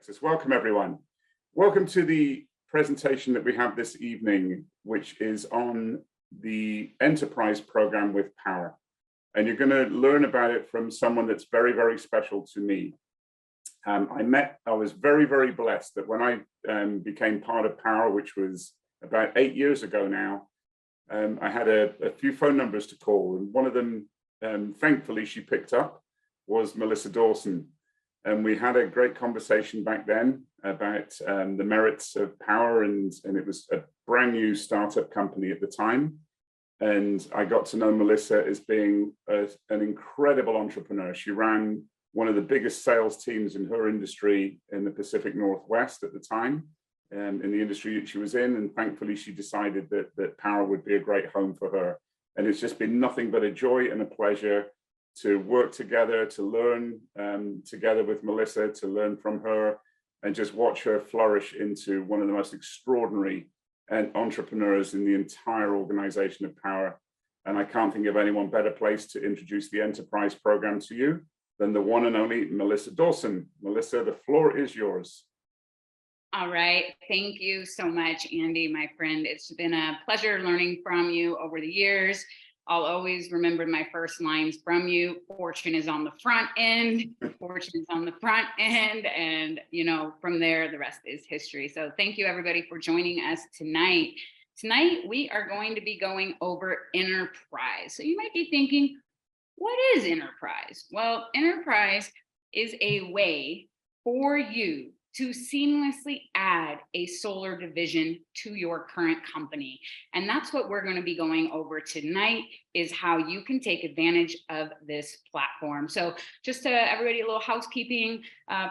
Directors. Welcome, everyone. Welcome to the presentation that we have this evening, which is on the enterprise program with Powur. And you're going to learn about it from someone that's very, very special to me. I was very, very blessed that when I became part of Powur, which was about 8 years ago now, I had a few phone numbers to call, and one of them, thankfully, she picked up, was Melissa Dawson. And we had a great conversation back then about the merits of Powur, and it was a brand new startup company at the time. And I got to know Melissa as being an incredible entrepreneur. She ran one of the biggest sales teams in her industry in the Pacific Northwest at the time, in the industry that she was in. And thankfully, she decided that Powur would be a great home for her. And it's just been nothing but a joy and a pleasure to work together, to learn together with Melissa, to learn from her, and just watch her flourish into one of the most extraordinary entrepreneurs in the entire organization of Powur. And I can't think of anyone better placed to introduce the enterprise program to you than the one and only Melissa Dawson. Melissa, the floor is yours. All right. Thank you so much, Andy, my friend. It's been a pleasure learning from you over the years. I'll always remember my first lines from you. Fortune is on the front end. Fortune is on the front end. And, you know, from there, the rest is history. So thank you, everybody, for joining us tonight. Tonight, we are going to be going over enterprise. So you might be thinking, what is enterprise? Well, enterprise is a way for you to seamlessly add a solar division to your current company. And that's what we're going to be going over tonight, is how you can take advantage of this platform. So just to everybody, a little housekeeping,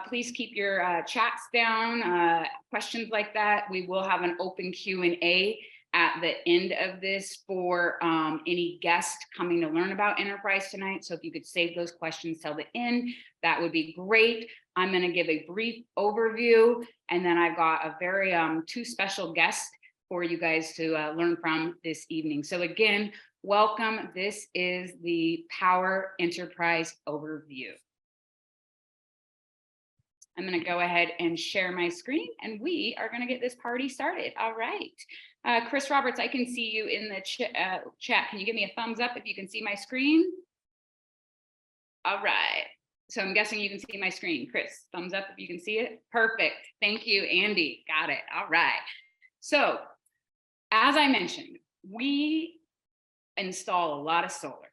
please keep your chats down, questions like that. We will have an open Q&A at the end of this for any guest coming to learn about enterprise tonight. So if you could save those questions till the end, that would be great. I'm going to give a brief overview, and then I've got a very two special guests for you guys to learn from this evening. So again, welcome. This is the Powur Enterprise Overview. I'm going to go ahead and share my screen, and we are going to get this party started. All right. Chris Roberts, I can see you in the chat. Can you give me a thumbs up if you can see my screen? All right. So I'm guessing you can see my screen. Chris, thumbs up if you can see it. Perfect. Thank you, Andy. Got it. All right. So as I mentioned, we install a lot of solar,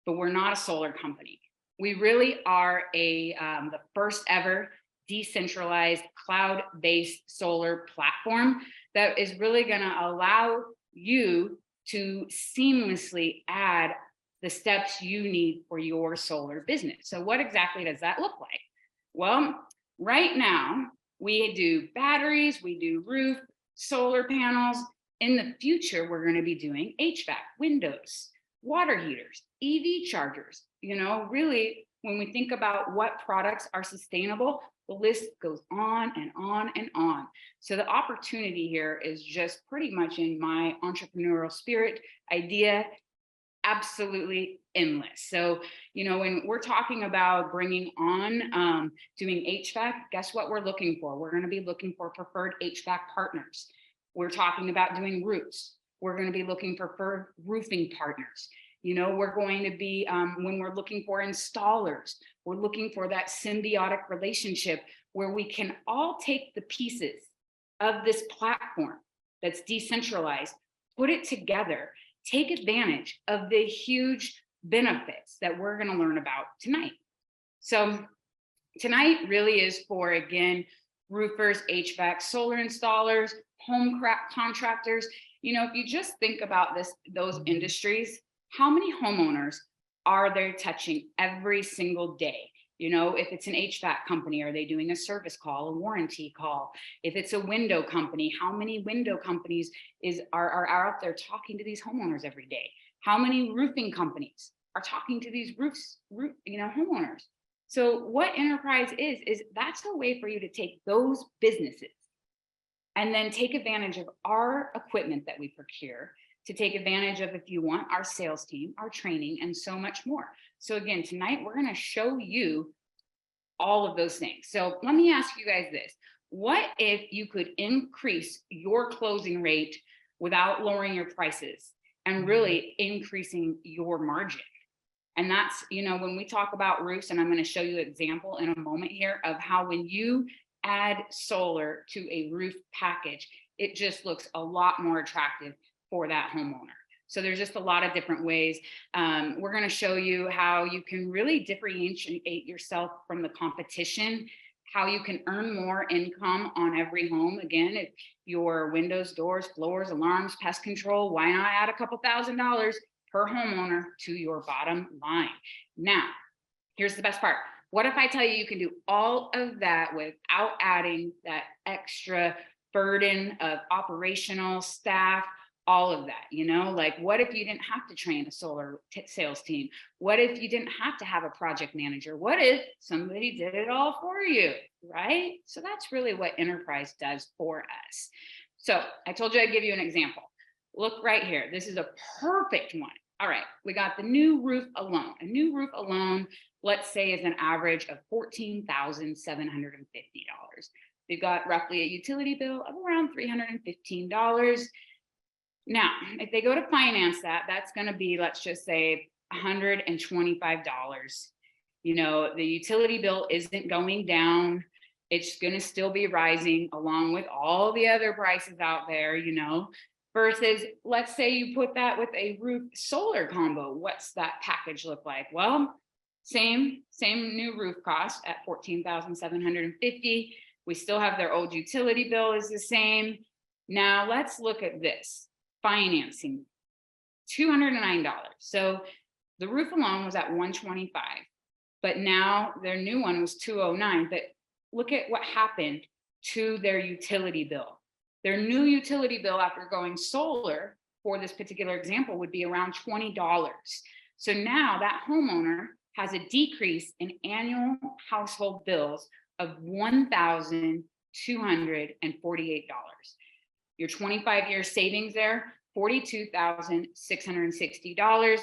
but we're not a solar company. We really are the first ever decentralized cloud-based solar platform that is really going to allow you to seamlessly add the steps you need for your solar business. So what exactly does that look like? Well, right now we do batteries, we do roof, solar panels. In the future, we're going to be doing HVAC, windows, water heaters, EV chargers. You know, really, when we think about what products are sustainable, the list goes on and on and on. So the opportunity here is just pretty much, in my entrepreneurial spirit idea, absolutely endless. So, you know, when we're talking about bringing on doing HVAC, guess what we're looking for? We're going to be looking for preferred HVAC partners. We're talking about doing roofs. We're going to be looking for roofing partners. You know, we're going to be, when we're looking for installers, we're looking for that symbiotic relationship where we can all take the pieces of this platform that's decentralized, put it together, take advantage of the huge benefits that we're going to learn about tonight. So tonight really is for, again, roofers, HVAC, solar installers, home contractors. You know, if you just think about those industries, how many homeowners are they touching every single day? You know, if it's an HVAC company, are they doing a service call, a warranty call? If it's a window company, how many window companies are out there talking to these homeowners every day? How many roofing companies are talking to these homeowners? So what enterprise is that's a way for you to take those businesses and then take advantage of our equipment that we procure, to take advantage of, if you want, our sales team, our training, and so much more. So again, tonight we're going to show you all of those things. So let me ask you guys this. What if you could increase your closing rate without lowering your prices and really increasing your margin? And that's, when we talk about roofs, and I'm going to show you an example in a moment here of how when you add solar to a roof package, it just looks a lot more attractive for that homeowner. So there's just a lot of different ways. We're going to show you how you can really differentiate yourself from the competition, how you can earn more income on every home. Again, if your windows, doors, floors, alarms, pest control, why not add a couple $1,000s per homeowner to your bottom line? Now, here's the best part. What if I tell you can do all of that without adding that extra burden of operational staff, all of that, like what if you didn't have to train a solar sales team? What if you didn't have to have a project manager? What if somebody did it all for you, right? So that's really what Enterprise does for us. So I told you I'd give you an example. Look right here. This is a perfect one. All right, we got the new roof alone. A new roof alone, let's say, is an average of $14,750. We've got roughly a utility bill of around $315. Now, if they go to finance that, that's going to be, let's just say, $125. The utility bill isn't going down. It's going to still be rising along with all the other prices out there, versus let's say you put that with a roof solar combo. What's that package look like? Well, same new roof cost at $14,750. We still have their old utility bill is the same. Now let's look at this. Financing, $209. So the roof alone was at $125, but now their new one was $209. But look at what happened to their utility bill. Their new utility bill after going solar for this particular example would be around $20. So now that homeowner has a decrease in annual household bills of $1,248. Your 25-year savings there, $42,660,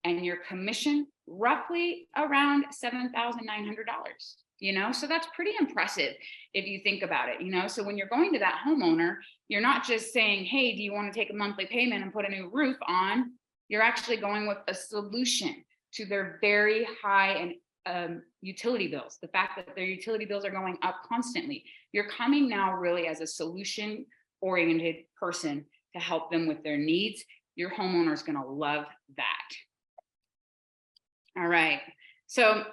and your commission roughly around $7,900. So that's pretty impressive if you think about it. So when you're going to that homeowner, you're not just saying, hey, do you want to take a monthly payment and put a new roof on? You're actually going with a solution to their very high and utility bills. The fact that their utility bills are going up constantly. You're coming now really as a solution-oriented person to help them with their needs. Your homeowner is going to love that. All right. So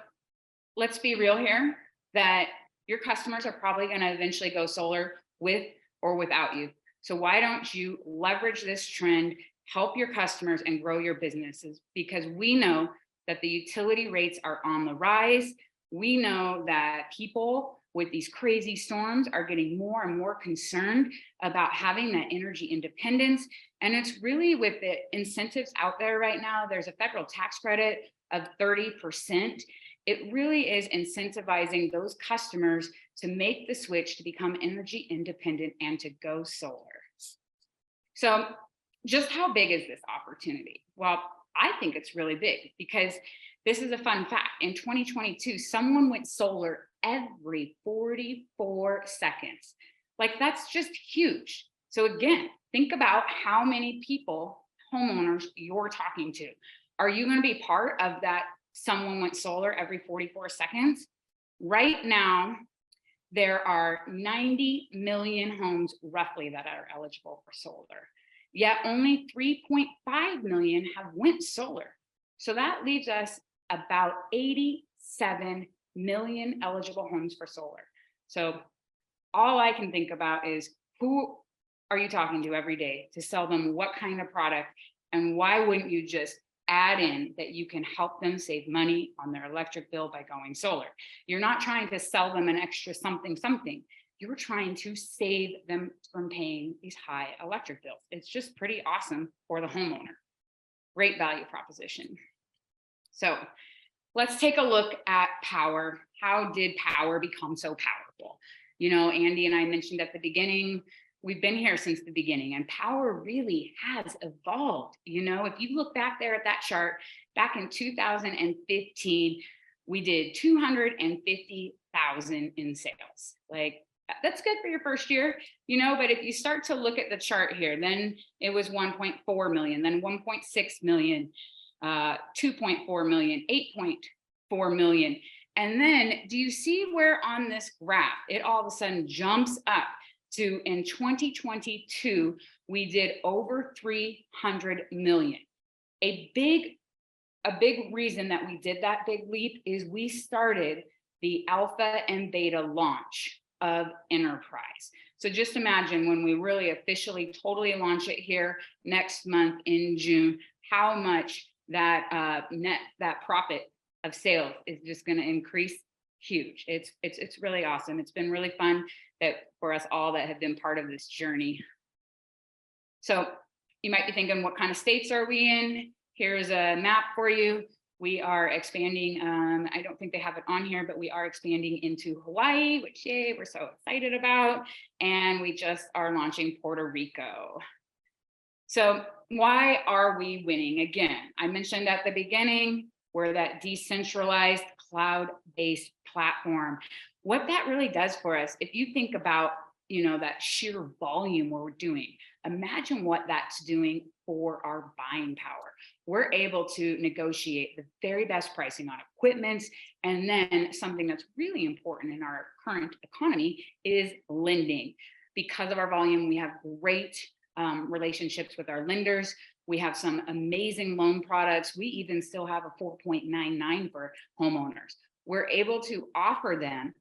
let's be real here that your customers are probably going to eventually go solar with or without you. So why don't you leverage this trend, help your customers and grow your businesses? Because we know that the utility rates are on the rise. We know that people with these crazy storms are getting more and more concerned about having that energy independence. And it's really with the incentives out there right now, there's a federal tax credit of 30%. It really is incentivizing those customers to make the switch to become energy independent and to go solar. So just how big is this opportunity? Well, I think it's really big because this is a fun fact. In 2022, someone went solar every 44 seconds. Like that's just huge. So again, think about how many people, homeowners you're talking to. Are you going to be part of that someone went solar every 44 seconds? Right now, there are 90 million homes roughly that are eligible for solar. Yet only 3.5 million have went solar. So that leaves us about 87 million eligible homes for solar. So all I can think about is who are you talking to every day to sell them what kind of product, and why wouldn't you just add in that you can help them save money on their electric bill by going solar? You're not trying to sell them an extra something. You're trying to save them from paying these high electric bills. It's just pretty awesome for the homeowner. Great value proposition. So let's take a look at Powur. How did Powur become so powerful? Andy and I mentioned at the beginning, we've been here since the beginning, and Powur really has evolved. If you look back there at that chart, back in 2015, we did 250,000 in sales. Like, that's good for your first year, you know, but if you start to look at the chart here, then it was 1.4 million, then 1.6 million, 2.4 million, 8.4 million. And then do you see where on this graph, it all of a sudden jumps up to, in 2022, we did over 300 million. A big reason that we did that big leap is we started the alpha and beta launch of enterprise. So just imagine when we really officially totally launch it here next month in June, how much that that profit of sales is just going to increase. Huge. It's really awesome. It's been really fun that for us all that have been part of this journey. So you might be thinking, what kind of states are we in? Here's a map for you. We are expanding, I don't think they have it on here, but we are expanding into Hawaii, which, yay, we're so excited about. And we just are launching Puerto Rico. So why are we winning? Again, I mentioned at the beginning, we're that decentralized cloud-based platform. What that really does for us, if you think about, you know, that sheer volume we're doing, imagine what that's doing for our buying power. We're able to negotiate the very best pricing on equipment. And then something that's really important in our current economy is lending. Because of our volume, we have great relationships with our lenders. We have some amazing loan products. We even still have a 4.99 for homeowners. We're able to offer them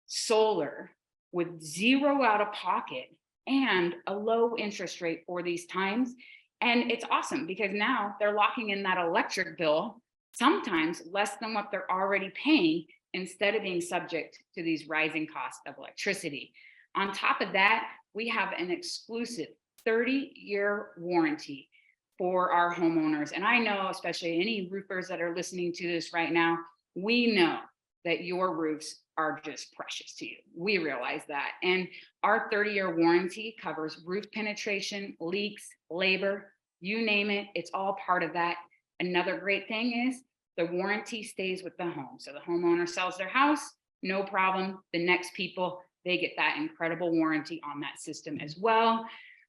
solar with zero out of pocket and a low interest rate for these times. And it's awesome because now they're locking in that electric bill, sometimes less than what they're already paying, instead of being subject to these rising costs of electricity. On top of that, we have an exclusive 30-year warranty for our homeowners. And I know, especially any roofers that are listening to this right now, we know that your roofs are just precious to you. We realize that. And our 30-year warranty covers roof penetration, leaks, labor, you name it, it's all part of that. Another great thing is the warranty stays with the home. So the homeowner sells their house, no problem. The next people, they get that incredible warranty on that system as well.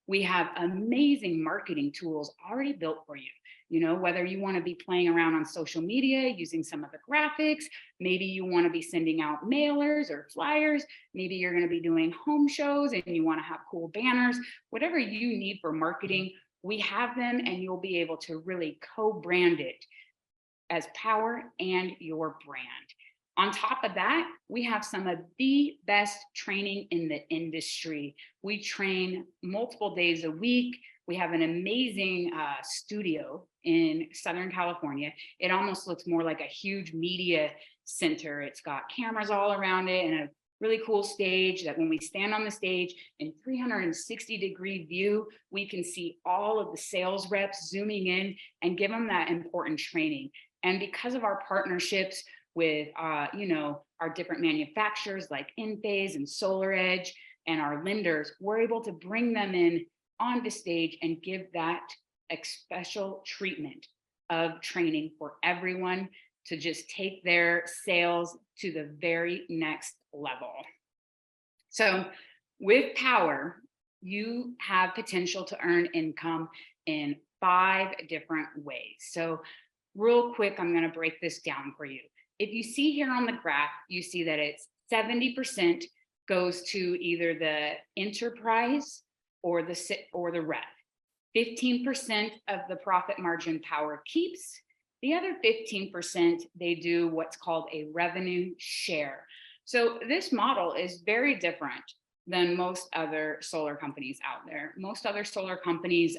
We have amazing marketing tools already built for you. You know, whether you want to be playing around on social media, using some of the graphics, maybe you want to be sending out mailers or flyers, maybe you're going to be doing home shows and you want to have cool banners, whatever you need for marketing, we have them, and you'll be able to really co-brand it as Powur and your brand. On top of that, we have some of the best training in the industry. We train multiple days a week. We have an amazing studio in Southern California. It almost looks more like a huge media center. It's got cameras all around it and a really cool stage that when we stand on the stage in 360-degree view, we can see all of the sales reps zooming in and give them that important training. And because of our partnerships with, you know, our different manufacturers like Enphase and SolarEdge and our lenders, we're able to bring them in on the stage and give that special treatment of training for everyone to just take their sales to the very next level. So with Powur, you have potential to earn income in 5 different ways. So real quick, I'm going to break this down for you. If you see here on the graph, you see that it's 70% goes to either the enterprise or the rep. 15% of the profit margin Powur keeps. The other 15%, they do what's called a revenue share. So this model is very different than most other solar companies out there. Most other solar companies,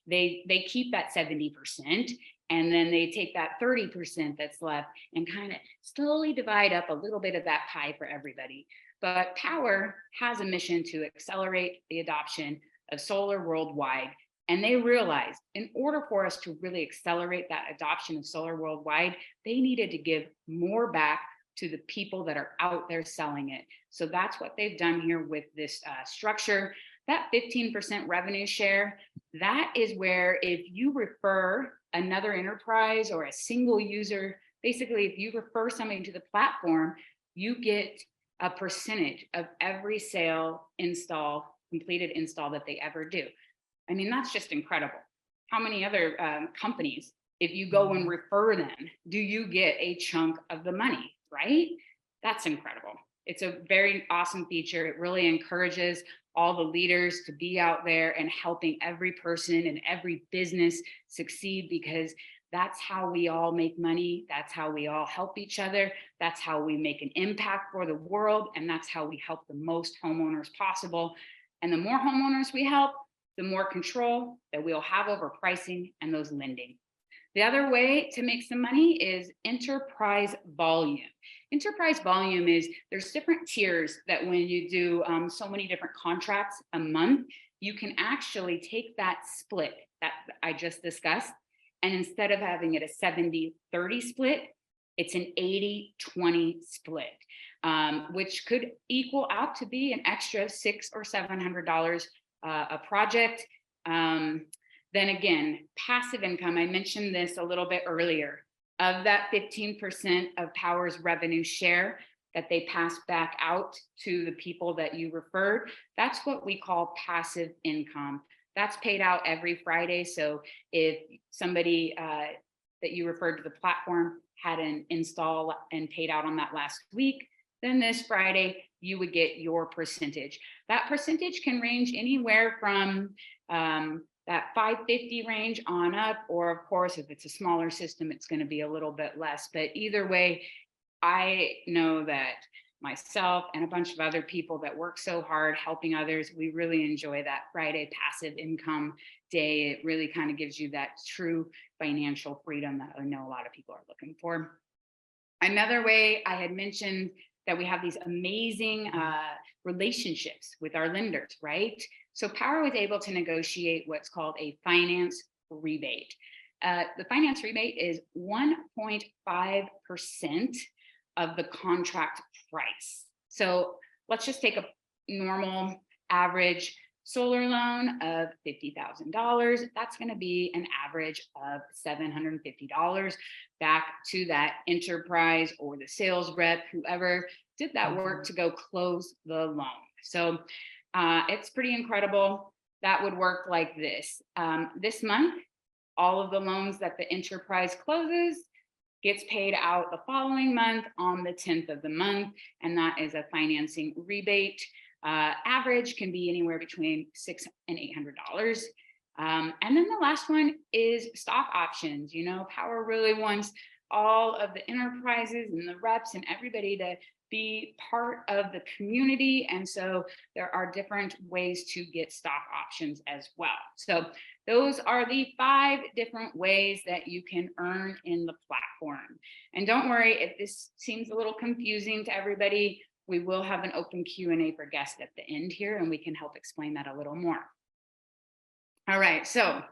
they keep that 70%, and then they take that 30% that's left and kind of slowly divide up a little bit of that pie for everybody. But Powur has a mission to accelerate the adoption of solar worldwide. And they realized in order for us to really accelerate that adoption of solar worldwide, they needed to give more back to the people that are out there selling it. So that's what they've done here with this structure. That 15% revenue share, that is where if you refer another enterprise or a single user basically, if you refer somebody to the platform, you get a percentage of every sale, completed install that they ever do. I mean, that's just incredible. How many other companies, if you go and refer them, do you get a chunk of the money, right? That's incredible. It's a very awesome feature. It really encourages all the leaders to be out there and helping every person and every business succeed, because that's how we all make money. That's how we all help each other. That's how we make an impact for the world. And that's how we help the most homeowners possible. And the more homeowners we help, the more control that we'll have over pricing and those lending. The other way to make some money is enterprise volume. Enterprise volume is, there's different tiers that when you do so many different contracts a month, you can actually take that split that I just discussed, and instead of having it a 70-30 split, it's an 80-20 split, which could equal out to be an extra $600 or $700 a project. Then again, passive income, I mentioned this a little bit earlier, of that 15% of Powur's revenue share that they pass back out to the people that you referred, that's what we call passive income. That's paid out every Friday. So if somebody that you referred to the platform had an install and paid out on that last week, then this Friday, you would get your percentage. That percentage can range anywhere from that 550 range on up, or of course, if it's a smaller system, it's going to be a little bit less. But either way, I know that myself and a bunch of other people that work so hard helping others, we really enjoy that Friday passive income day. It really kind of gives you that true financial freedom that I know a lot of people are looking for. Another way I had mentioned that we have these amazing relationships with our lenders, right? So Powur was able to negotiate what's called a finance rebate. The finance rebate is 1.5% of the contract price. So let's just take a normal average solar loan of $50,000. That's going to be an average of $750 back to that enterprise or the sales rep, whoever did that work to go close the loan. So it's pretty incredible. That would work like this. This month, all of the loans that the enterprise closes gets paid out the following month on the 10th of the month, and that is a financing rebate. Average can be anywhere between $600 and $800. And then the last one is stock options. You know, Powur really wants all of the enterprises and the reps and everybody to be part of the community. And so there are different ways to get stock options as well. So those are the 5 different ways that you can earn in the platform. And don't worry if this seems a little confusing to everybody, we will have an open Q&A for guests at the end here, and we can help explain that a little more. All right, so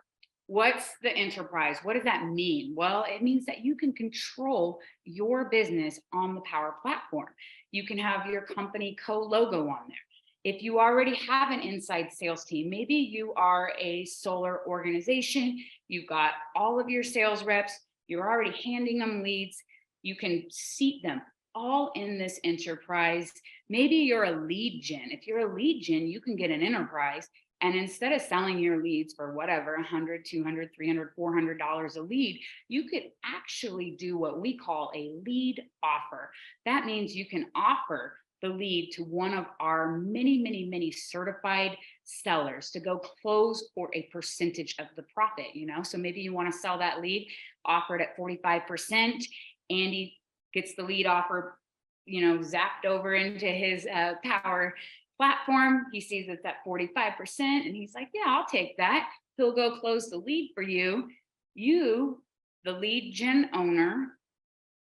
what's the enterprise? What does that mean? Well, it means that you can control your business on the Powur platform. You can have your company co-logo on there. If you already have an inside sales team, maybe you are a solar organization, you've got all of your sales reps, you're already handing them leads, you can seat them all in this enterprise. Maybe you're a lead gen. If you're a lead gen, you can get an enterprise, and instead of selling your leads for whatever, $100, $200, $300, $400 a lead, you could actually do what we call a lead offer. That means you can offer the lead to one of our many certified sellers to go close for a percentage of the profit, you know? So maybe you want to sell that lead, offer it at 45%. Andy gets the lead offer, you know, zapped over into his Powur platform. He sees it's at 45% and he's like, yeah, I'll take that. He'll go close the lead for you. You, the lead gen owner,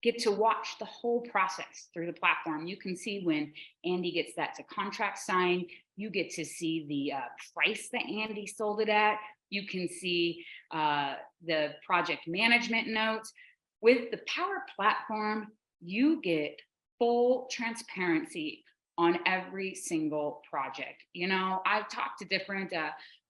get to watch the whole process through the platform. You can see when Andy gets that to contract signed. You get to see the price that Andy sold it at. You can see the project management notes. With the Powur platform, you get full transparency on every single project. You know, I've talked to different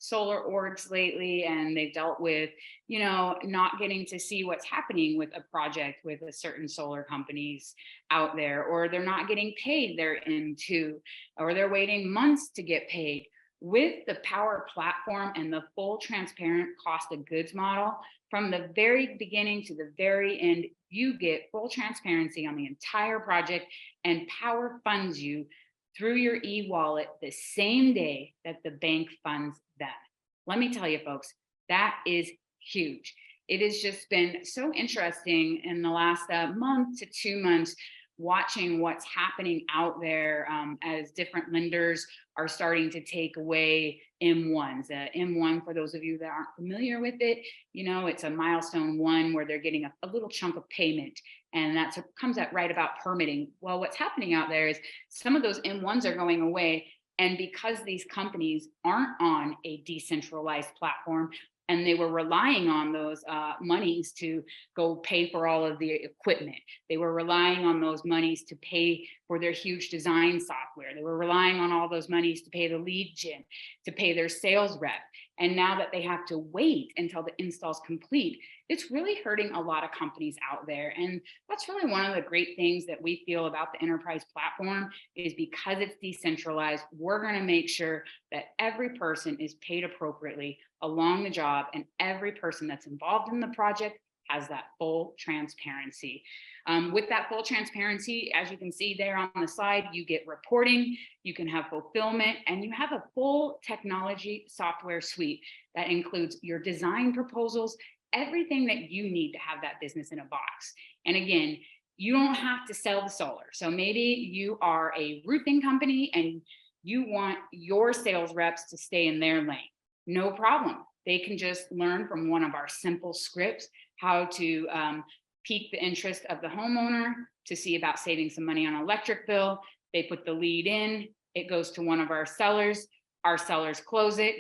solar orgs lately, and they've dealt with, not getting to see what's happening with a project with a certain solar companies out there, or they're not getting paid their M2, or they're waiting months to get paid. With the Powur platform and the full transparent cost of goods model, from the very beginning to the very end, you get full transparency on the entire project, and Powur funds you through your e-wallet the same day that the bank funds them. Let me tell you, folks, that is huge. It has just been so interesting in the last month to 2 months, watching what's happening out there as different lenders are starting to take away M1s. M1, for those of you that aren't familiar with it, it's a milestone one where they're getting a little chunk of payment, and that comes out right about permitting. Well, what's happening out there is some of those M1s are going away, and because these companies aren't on a decentralized platform, and they were relying on those monies to go pay for all of the equipment. They were relying on those monies to pay for their huge design software. They were relying on all those monies to pay the lead gen, to pay their sales rep. And now that they have to wait until the install's complete, it's really hurting a lot of companies out there. And that's really one of the great things that we feel about the enterprise platform is because it's decentralized, we're going to make sure that every person is paid appropriately along the job, and every person that's involved in the project has that full transparency. With that full transparency, as you can see there on the slide, you get reporting, you can have fulfillment, and you have a full technology software suite that includes your design proposals, everything that you need to have that business in a box. And again, you don't have to sell the solar. So maybe you are a roofing company and you want your sales reps to stay in their lane. No problem. They can just learn from one of our simple scripts how to pique the interest of the homeowner to see about saving some money on an electric bill. They put the lead in, it goes to one of our sellers close it.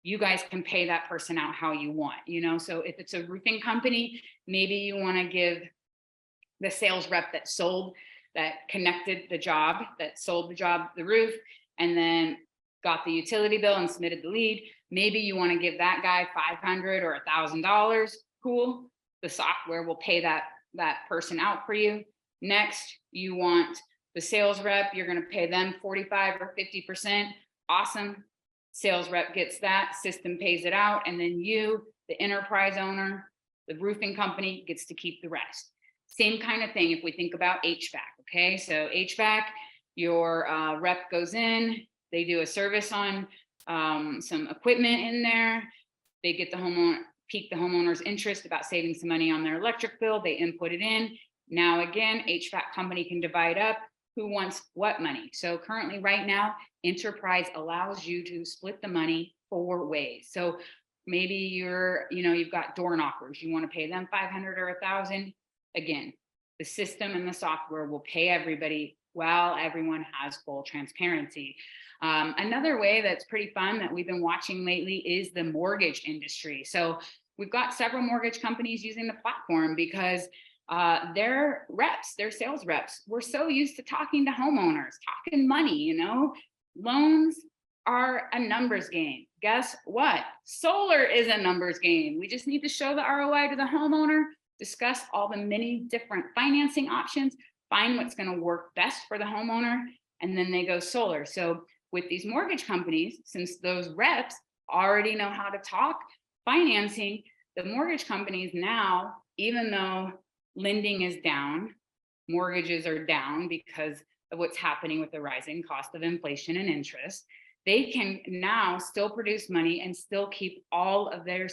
You guys can pay that person out how you want, so if it's a roofing company, maybe you want to give the sales rep that connected the job, that sold the job, the roof, and then got the utility bill and submitted the lead. Maybe you want to give that guy $500 or $1,000. Cool. The software will pay that person out for you. Next, you want the sales rep, you're going to pay them 45 or 50%. Awesome. Sales rep gets that, system pays it out, and then you, the enterprise owner, the roofing company, gets to keep the rest. Same kind of thing if we think about HVAC. Okay, so HVAC, your rep goes in, they do a service on some equipment in there. They get the homeowner, pique the homeowner's interest about saving some money on their electric bill. They input it in. Now again, HVAC company can divide up who wants what money. So currently right now, enterprise allows you to split the money 4 ways. So maybe you've got door knockers. You want to pay them $500 or $1,000. Again, the system and the software will pay everybody while everyone has full transparency. Another way that's pretty fun that we've been watching lately is the mortgage industry. So we've got several mortgage companies using the platform because their sales reps, were so used to talking to homeowners, talking money, loans are a numbers game. Guess what? Solar is a numbers game. We just need to show the ROI to the homeowner, discuss all the many different financing options, find what's going to work best for the homeowner, and then they go solar. So with these mortgage companies, since those reps already know how to talk financing, the mortgage companies now, even though lending is down, mortgages are down because of what's happening with the rising cost of inflation and interest, they can now still produce money and still keep all of their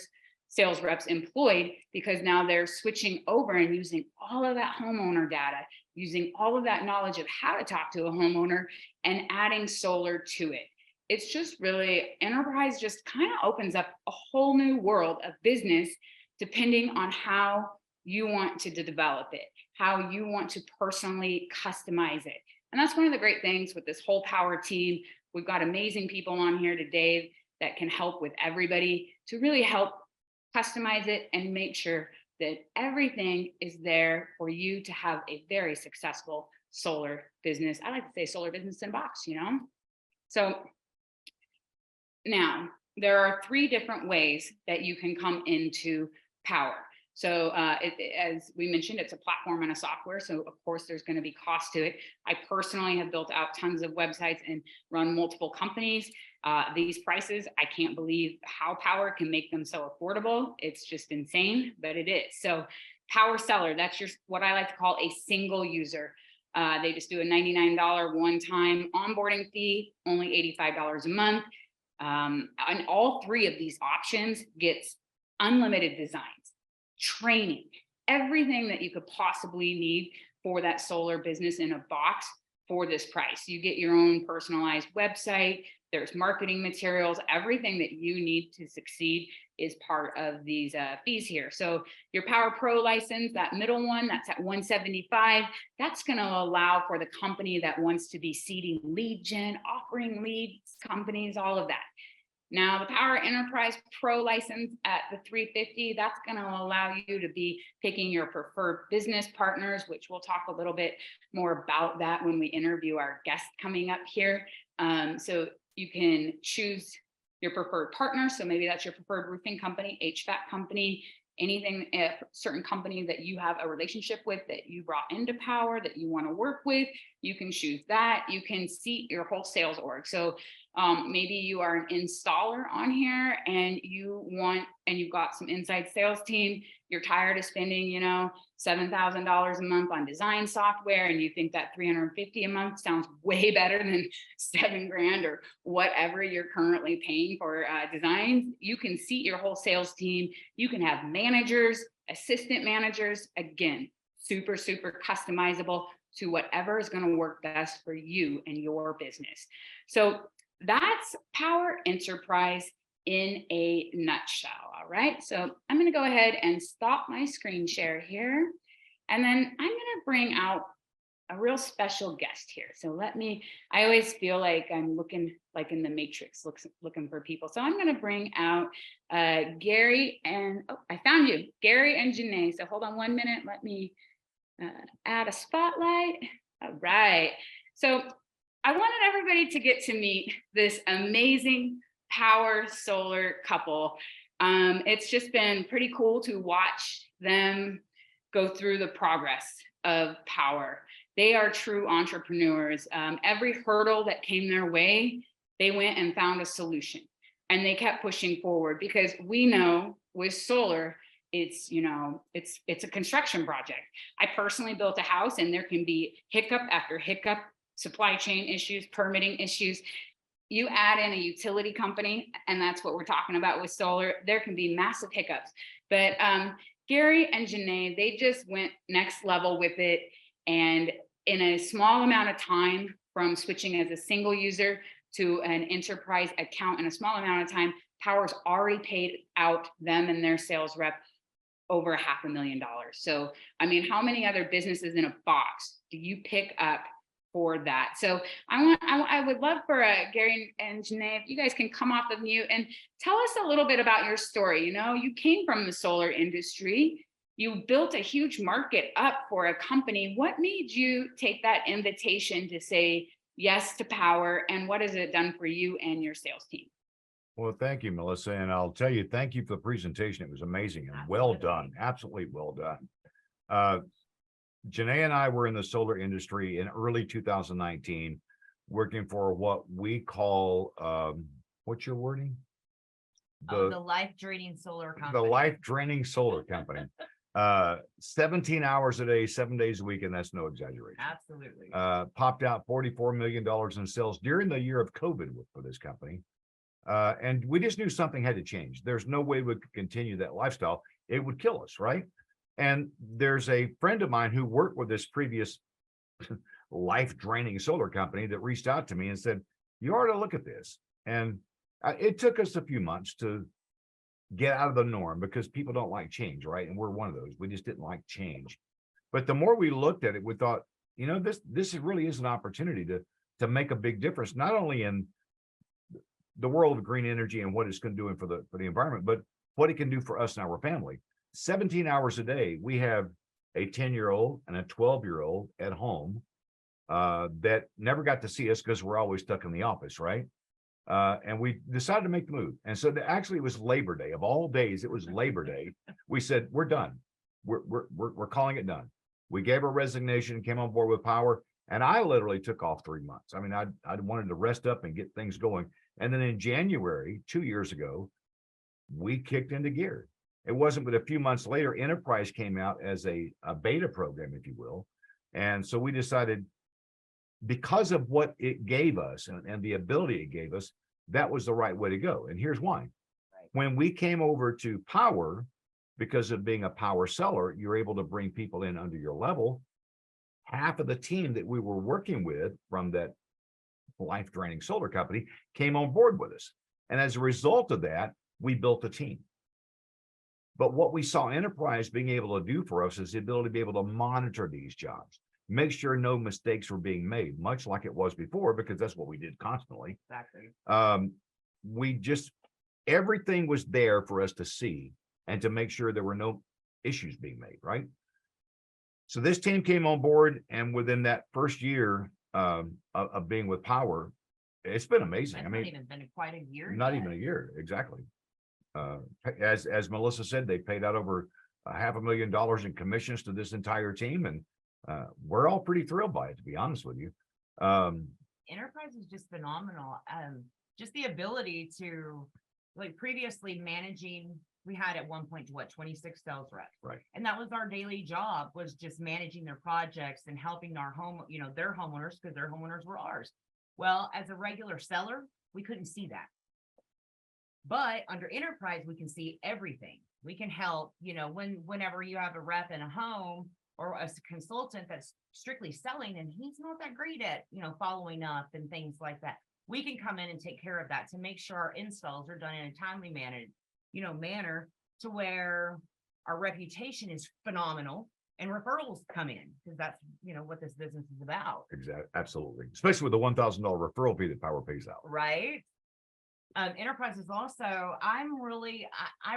sales reps employed, because now they're switching over and using all of that homeowner data, using all of that knowledge of how to talk to a homeowner and adding solar to it. It's just really, enterprise just kind of opens up a whole new world of business depending on how you want to develop it, how you want to personally customize it. And that's one of the great things with this whole Powur team. We've got amazing people on here today that can help with everybody to really help customize it and make sure that everything is there for you to have a very successful solar business. I like to say solar business in a box, So now there are 3 different ways that you can come into Powur. So as we mentioned, it's a platform and a software. So of course, there's going to be cost to it. I personally have built out tons of websites and run multiple companies. These prices, I can't believe how Powur can make them so affordable. It's just insane, but it is. So Powur Seller, that's what I like to call a single user. They just do a $99 one-time onboarding fee, only $85 a month. And all 3 of these options gets unlimited designs, training, everything that you could possibly need for that solar business in a box for this price. You get your own personalized website, there's marketing materials, everything that you need to succeed is part of these fees here. So your Powur Pro license, that middle one, that's at $175. That's going to allow for the company that wants to be seeding lead gen, offering leads, companies, all of that. Now the Powur Enterprise Pro license at the $350, that's going to allow you to be picking your preferred business partners, which we'll talk a little bit more about that when we interview our guest coming up here. So you can choose your preferred partner. So maybe that's your preferred roofing company, HVAC company, anything, a certain company that you have a relationship with that you brought into Powur that you want to work with, you can choose that. You can seat your whole sales org. So maybe you are an installer on here and you've got some inside sales team. You're tired of spending, $7,000 a month on design software, and you think that $350 a month sounds way better than $7,000 or whatever you're currently paying for designs. You can seat your whole sales team. You can have managers, assistant managers, again, super, super customizable to whatever is going to work best for you and your business. So that's Powur Enterprise in a nutshell. All right. So I'm going to go ahead and stop my screen share here. And then I'm going to bring out a real special guest here. So I always feel like I'm looking like in the Matrix, looking for people. So I'm going to bring out Gary and, I found you, Gary and Janae. So hold on 1 minute. Let me add a spotlight. All right. So I wanted everybody to get to meet this amazing Powur solar couple. It's just been pretty cool to watch them go through the progress of Powur. They are true entrepreneurs. Every hurdle that came their way, they went and found a solution, and they kept pushing forward, because we know with solar, it's a construction project. I personally built a house, and there can be hiccup after hiccup, supply chain issues, permitting issues. You add in a utility company, and that's what we're talking about with solar, there can be massive hiccups. But Gary and Janae, they just went next level with it. And in a small amount of time, from switching as a single user to an enterprise account in a small amount of time, Powur's already paid out them and their sales rep over $500,000. So, I mean, how many other businesses in a box do you pick up for that? So I would love for Gary and Janae, if you guys can come off of mute and tell us a little bit about your story. You came from the solar industry, you built a huge market up for a company. What made you take that invitation to say yes to Powur, and what has it done for you and your sales team? Well, thank you, Melissa. And I'll tell you, thank you for the presentation. It was amazing and well done. Absolutely well done. Janae and I were in the solar industry in early 2019, working for what we call, what's your wording? The life draining solar company. The life draining solar company. 17 hours a day, 7 days a week, and that's no exaggeration. Absolutely. Popped out $44 million in sales during the year of COVID for this company. And we just knew something had to change. There's no way we could continue that lifestyle. It would kill us, right? And there's a friend of mine who worked with this previous life draining solar company that reached out to me and said, you ought to look at this. And it took us a few months to get out of the norm, because people don't like change, right? And we're one of those. We just didn't like change. But the more we looked at it, we thought, this really is an opportunity to make a big difference, not only in the world of green energy and what it's going to do for the environment, but what it can do for us and our family. 17 hours a day, we have a 10-year-old and a 12-year-old at home that never got to see us because we're always stuck in the office, right? And we decided to make the move. And so actually it was Labor Day of all days. It was Labor Day. We said, we're done. We're calling it done. We gave our resignation, came on board with Powur, and I literally took off 3 months. I mean, I wanted to rest up and get things going. And then in January, 2 years ago, we kicked into gear. It wasn't but a few months later, Enterprise came out as a beta program, if you will. And so we decided, because of what it gave us and the ability it gave us, that was the right way to go. And here's why. When we came over to Powur, because of being a Powur seller, you're able to bring people in under your level. Half of the team that we were working with from that life draining solar company came on board with us. And as a result of that, we built a team. But what we saw Enterprise being able to do for us is the ability to be able to monitor these jobs, make sure no mistakes were being made, much like it was before, because that's what we did constantly. Exactly. Everything was there for us to see and to make sure there were no issues being made, right? So this team came on board, and within that first year of being with Powur, it's been amazing. That's I mean, not even been quite a year. not yet. even a year, exactly. As Melissa said, they paid out over $500,000 in commissions to this entire team, and we're all pretty thrilled by it, to be honest with you. Enterprise is just phenomenal. Just the ability to, like, previously managing, we had at one point, 26 sales reps. Right. And that was our daily job, was just managing their projects and helping our their homeowners, because their homeowners were ours. Well, as a regular seller, we couldn't see that. But under Enterprise, we can see everything. We can help, whenever you have a rep in a home or a consultant that's strictly selling and he's not that great at, following up and things like that. We can come in and take care of that to make sure our installs are done in a timely manner to where our reputation is phenomenal and referrals come in, because that's, what this business is about. Exactly. Absolutely. Especially with the $1,000 referral fee that Powur pays out. Right. Enterprise is also, I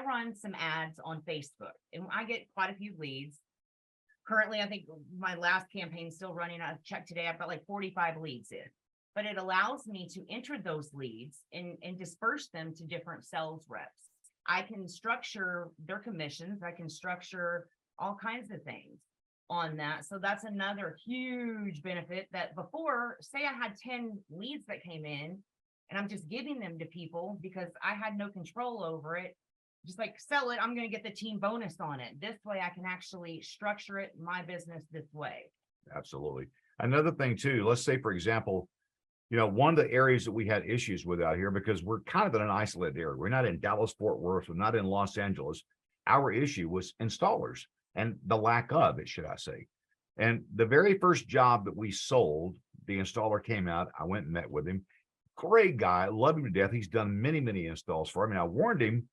run some ads on Facebook and I get quite a few leads. Currently, I think my last campaign is still running. I've checked today, I've got like 45 leads in, but it allows me to enter those leads and disperse them to different sales reps. I can structure their commissions. I can structure all kinds of things on that. So that's another huge benefit, that before, say I had 10 leads that came in and I'm just giving them to people because I had no control over it. Just like, sell it, I'm going to get the team bonus on it. This way I can actually structure it, my business, this way. Absolutely. Another thing too, let's say, for example, one of the areas that we had issues with out here, because we're kind of in an isolated area. We're not in Dallas, Fort Worth. We're not in Los Angeles. Our issue was installers, and the lack of it, should I say. And the very first job that we sold, the installer came out. I went and met with him. Great guy, love him to death. He's done many, many installs for me. I warned him,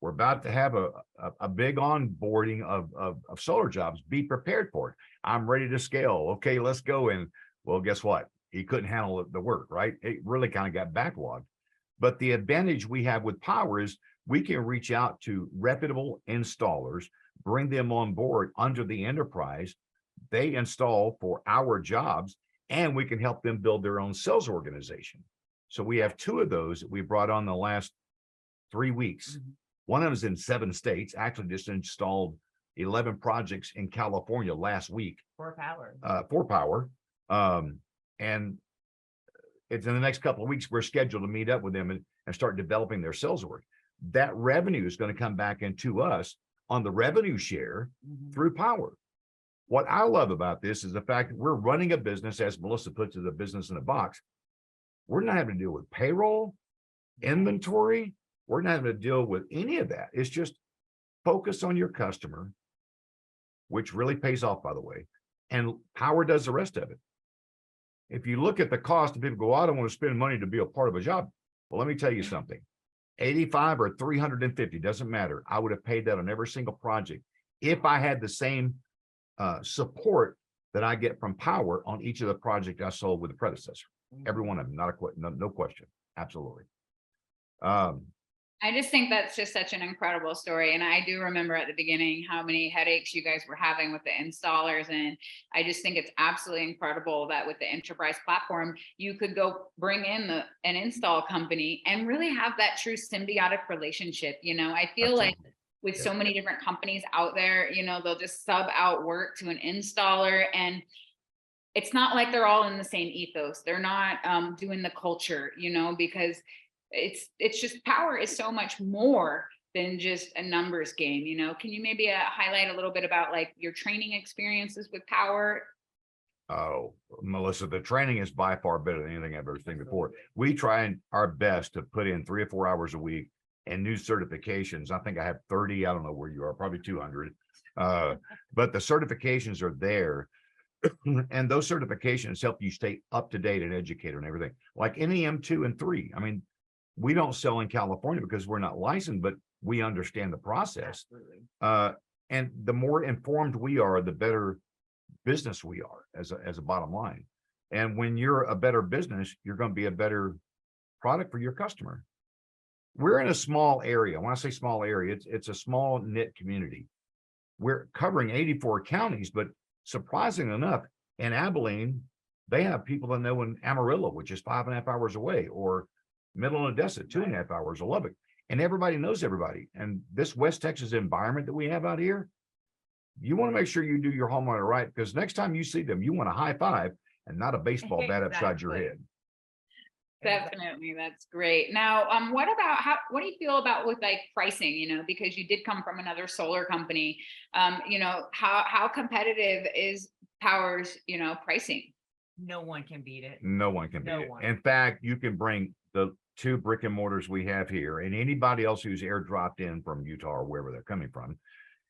we're about to have a big onboarding of solar jobs. Be prepared for it. I'm ready to scale. Okay, let's go. And well, guess what? He couldn't handle the work, right? It really kind of got backlogged. But the advantage we have with Powur is we can reach out to reputable installers, bring them on board under the Enterprise. They install for our jobs, and we can help them build their own sales organization. So we have 2 of those that we brought on the last 3 weeks. Mm-hmm. One of them is in 7 states, actually just installed 11 projects in California last week. For Powur. For Powur. And it's in the next couple of weeks, we're scheduled to meet up with them and start developing their sales work. That revenue is going to come back into us on the revenue share through Powur. What I love about this is the fact that we're running a business, as Melissa puts it, a business in a box. We're not having to deal with payroll, inventory. We're not having to deal with any of that. It's just focus on your customer, which really pays off, by the way. And Powur does the rest of it. If you look at the cost and people go, I don't want to spend money to be a part of a job. Well, let me tell you something. 85 or 350, doesn't matter. I would have paid that on every single project if I had the same support that I get from Powur on each of the projects I sold with the predecessor. Every one of them, no question. Absolutely. I just think that's just such an incredible story. And I do remember at the beginning how many headaches you guys were having with the installers. And I just think it's absolutely incredible that with the enterprise platform, you could go bring in an install company and really have that true symbiotic relationship. I feel like Absolutely. with Yep. so many different companies out there, they'll just sub out work to an installer, and it's not like they're all in the same ethos. They're not doing the culture, because it's just Powur is so much more than just a numbers game. Can you maybe highlight a little bit about like your training experiences with Powur? Oh, Melissa, the training is by far better than anything I've ever seen before. We try our best to put in 3 or 4 hours a week and new certifications. I think I have 30. I don't know where you are, probably 200. But the certifications are there. And those certifications help you stay up to date and educated and everything. Like NEM 2 and 3. I mean, we don't sell in California because we're not licensed, but we understand the process. And the more informed we are, the better business we are as a bottom line. And when you're a better business, you're going to be a better product for your customer. We're in a small area. When I say small area, it's a small knit community. We're covering 84 counties, but surprisingly enough, in Abilene, they have people that know in Amarillo, which is 5.5 hours away, or Middle Odessa, 2.5 hours of Lubbock, and everybody knows everybody. And this West Texas environment that we have out here, you want to make sure you do your homeowner right, because next time you see them, you want a high five and not a baseball bat upside your Exactly. head. Definitely, that's great. Now, what do you feel about with like pricing, because you did come from another solar company, how competitive is Powur's, pricing? No one can beat it. No one can No beat it. one. In fact, you can bring the 2 brick and mortars we have here and anybody else who's airdropped in from Utah or wherever they're coming from,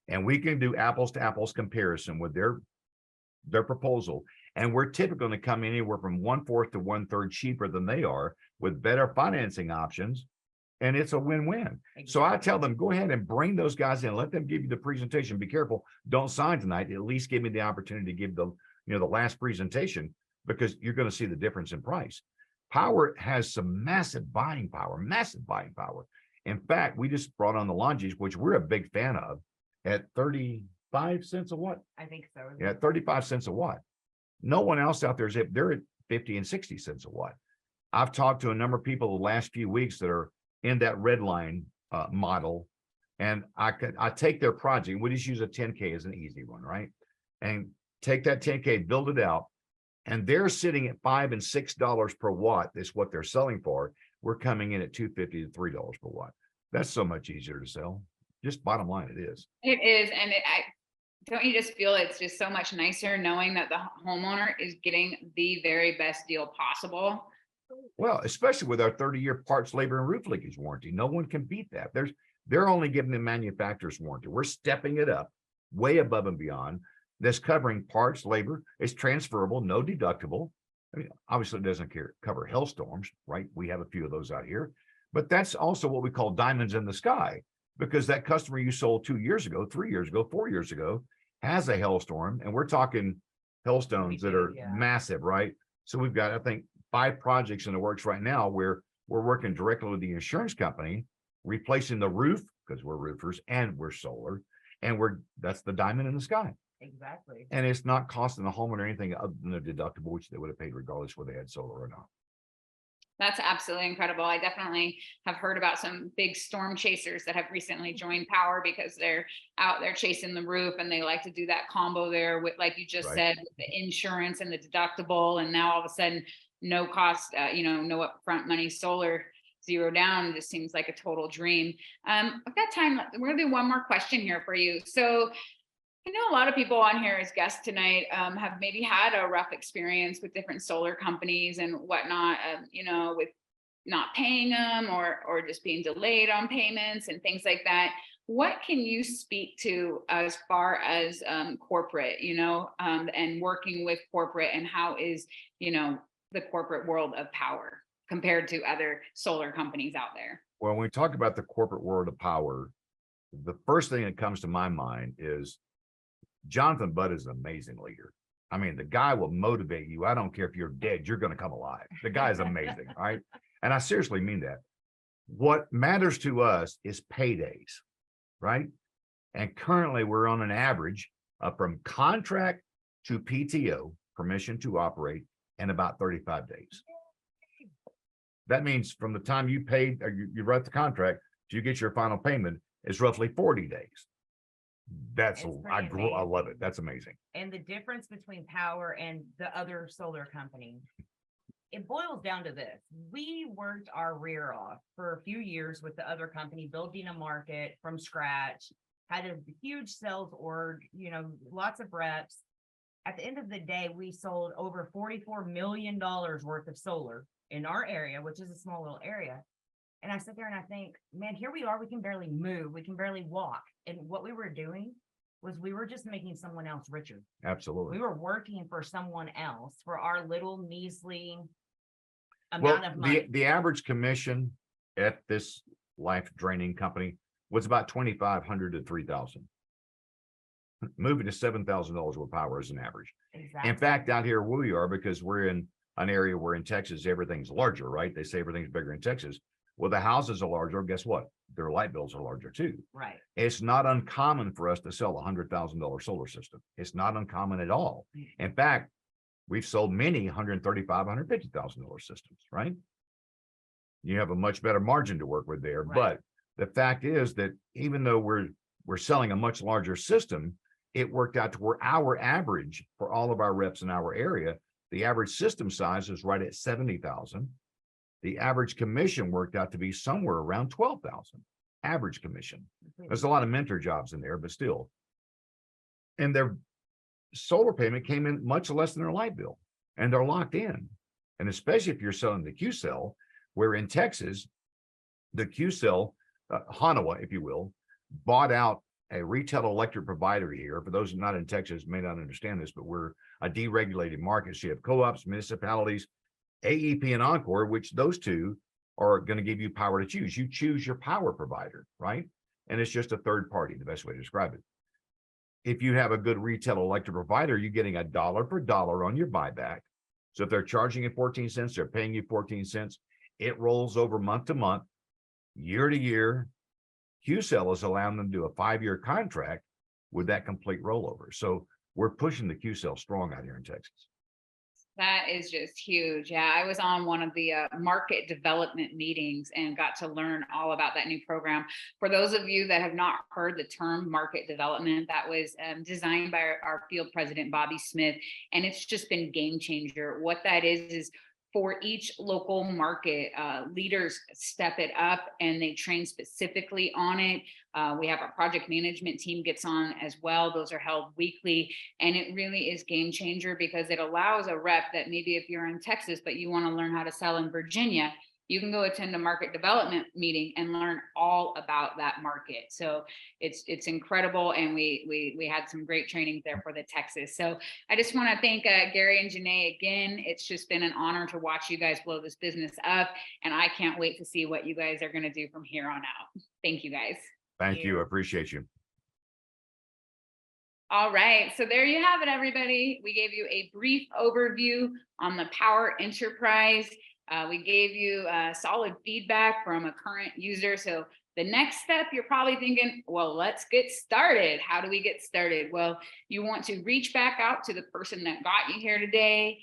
and we can do apples to apples comparison with their proposal. And we're typically going to come anywhere from 1/4 to 1/3 cheaper than they are with better financing options. And it's a win-win. So I tell them, go ahead and bring those guys in, let them give you the presentation. Be careful. Don't sign tonight. At least give me the opportunity to give the last presentation, because you're going to see the difference in price. Powur has some massive buying power, massive buying power. In fact, we just brought on the Longies, which we're a big fan of, at 35 cents a watt. I think so. Yeah, 35 cents a watt. No one else out there is, they're at 50 and 60 cents a watt. I've talked to a number of people the last few weeks that are in that red line model, and I take their project. We just use a 10K as an easy one, right? And take that 10K, build it out, and they're sitting at $5 and $6 per watt. Is what they're selling for. We're coming in at $2.50 to $3 per watt. That's so much easier to sell. Just bottom line, it is. It is, and don't you just feel it's just so much nicer knowing that the homeowner is getting the very best deal possible? Well, especially with our 30-year parts, labor, and roof leakage warranty. No one can beat that. They're only giving the manufacturer's warranty. We're stepping it up way above and beyond. That's covering parts, labor. It's transferable, no deductible. I mean, obviously it doesn't cover hailstorms, right? We have a few of those out here, but that's also what we call diamonds in the sky, because that customer you sold 2 years ago, 3 years ago, 4 years ago has a hailstorm, and we're talking hailstones that are massive, right? So we've got, I think, 5 projects in the works right now where we're working directly with the insurance company, replacing the roof, because we're roofers and we're solar, and that's the diamond in the sky. Exactly. And it's not costing the homeowner anything other than the deductible, which they would have paid regardless whether they had solar or not. That's absolutely incredible. I definitely have heard about some big storm chasers that have recently joined Powur because they're out there chasing the roof, and they like to do that combo there with, like you just said, with the insurance and the deductible. And now all of a sudden, no cost, no upfront money, solar, 0 down. Just seems like a total dream. I've got time. We're gonna do one more question here for you. So I know a lot of people on here as guests tonight have maybe had a rough experience with different solar companies and whatnot, with not paying them or just being delayed on payments and things like that. What can you speak to as far as corporate, and working with corporate, and how is, the corporate world of Powur compared to other solar companies out there? Well, when we talk about the corporate world of Powur, the first thing that comes to my mind is Jonathan Budd is an amazing leader. I mean, the guy will motivate you. I don't care if you're dead, you're going to come alive. The guy is amazing, right? And I seriously mean that. What matters to us is paydays, right? And currently we're on an average from contract to PTO, permission to operate, in about 35 days. That means from the time you paid or you write the contract to you get your final payment is roughly 40 days. That's It's I pretty love amazing. it. That's amazing. And the difference between Powur and the other solar company, it boils down to this. We worked our rear off for a few years with the other company, building a market from scratch, had a huge sales org, lots of reps. At the end of the day, we sold over $44 million worth of solar in our area, which is a small little area. And I sit there and I think, man, here we are, we can barely move, we can barely walk. And what we were doing was we were just making someone else richer. Absolutely. We were working for someone else for our little measly Well, amount of money. the average commission at this life draining company was about 2,500 to 3,000. Moving to $7,000 with Powur is an average. Exactly. In fact, out here where we are, because we're in an area where in Texas everything's larger, right? They say everything's bigger in Texas. Well, the houses are larger. Guess what? Their light bills are larger too. Right. It's not uncommon for us to sell a $100,000 solar system. It's not uncommon at all. In fact, we've sold many $135,000, $150,000 systems, right? You have a much better margin to work with there. Right. But the fact is that even though we're selling a much larger system, it worked out to where our average for all of our reps in our area, the average system size is right at 70,000. The average commission worked out to be somewhere around 12,000 average commission. There's a lot of mentor jobs in there, but still. And their solar payment came in much less than their light bill, and they're locked in. And especially if you're selling the Q cell, where in Texas, the Q cell, Hanawa, if you will, bought out a retail electric provider here. For those not in Texas may not understand this, but we're a deregulated market. So you have co-ops, municipalities, AEP and Encore, which those two are going to give you power to choose. You choose your power provider, right? And it's just a third party, the best way to describe it. If you have a good retail electric provider, you're getting $1 per dollar on your buyback. So if they're charging you 14 cents, they're paying you 14 cents. It rolls over month to month, year to year. QCell is allowing them to do a 5-year contract with that complete rollover. So we're pushing the QCell strong out here in Texas. That is just huge. Yeah, I was on one of the market development meetings and got to learn all about that new program. For those of you that have not heard the term market development, that was designed by our field president, Bobby Smith, and it's just been game changer. What that is for each local market, leaders step it up and they train specifically on it. We have our project management team gets on as well. Those are held weekly. And it really is game changer because it allows a rep that maybe if you're in Texas, but you want to learn how to sell in Virginia, you can go attend a market development meeting and learn all about that market. So it's incredible. And we had some great trainings there for the Texas. So I just want to thank Gary and Janae again. It's just been an honor to watch you guys blow this business up. And I can't wait to see what you guys are going to do from here on out. Thank you guys. Thank you. I appreciate you. All right, so there you have it, everybody. We gave you a brief overview on the Powur Enterprise. We gave you solid feedback from a current user. So the next step, you're probably thinking, well, let's get started. How do we get started? Well, you want to reach back out to the person that got you here today.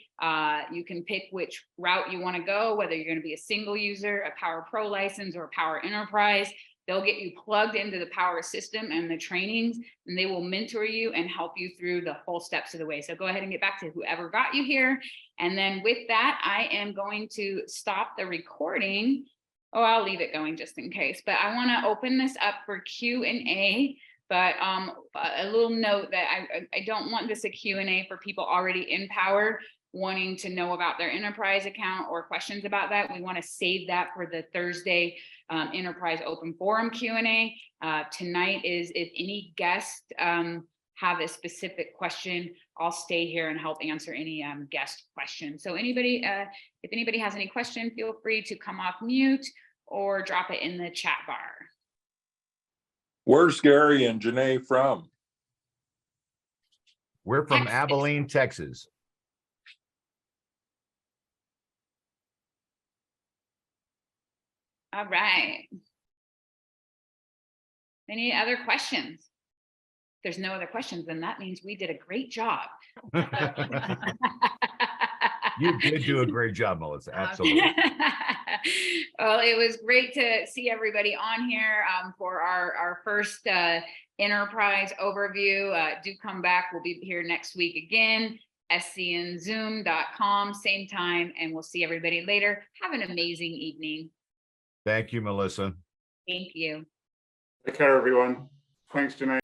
You can pick which route you want to go, whether you're going to be a single user, a Powur Pro license, or a Powur Enterprise. They'll get you plugged into the Powur system and the trainings, and they will mentor you and help you through the whole steps of the way. So go ahead and get back to whoever got you here. And then with that, I am going to stop the recording. Oh, I'll leave it going just in case, but I want to open this up for Q&A. But a little note that I don't want this a Q&A for people already in Powur wanting to know about their enterprise account or questions about that. We want to save that for the Thursday Enterprise Open Forum Q&A. Tonight is if any guests have a specific question, I'll stay here and help answer any guest questions. So anybody, if anybody has any question, feel free to come off mute or drop it in the chat bar. Where's Gary and Janae from? We're from Texas. Abilene, Texas. All right. Any other questions? If there's no other questions, then that means we did a great job. You did do a great job, Melissa. Absolutely. Well, it was great to see everybody on here for our first enterprise overview. Do come back. We'll be here next week again. scnzoom.com, same time, and we'll see everybody later. Have an amazing evening. Thank you, Melissa. Thank you. Take care, everyone. Thanks, Janae.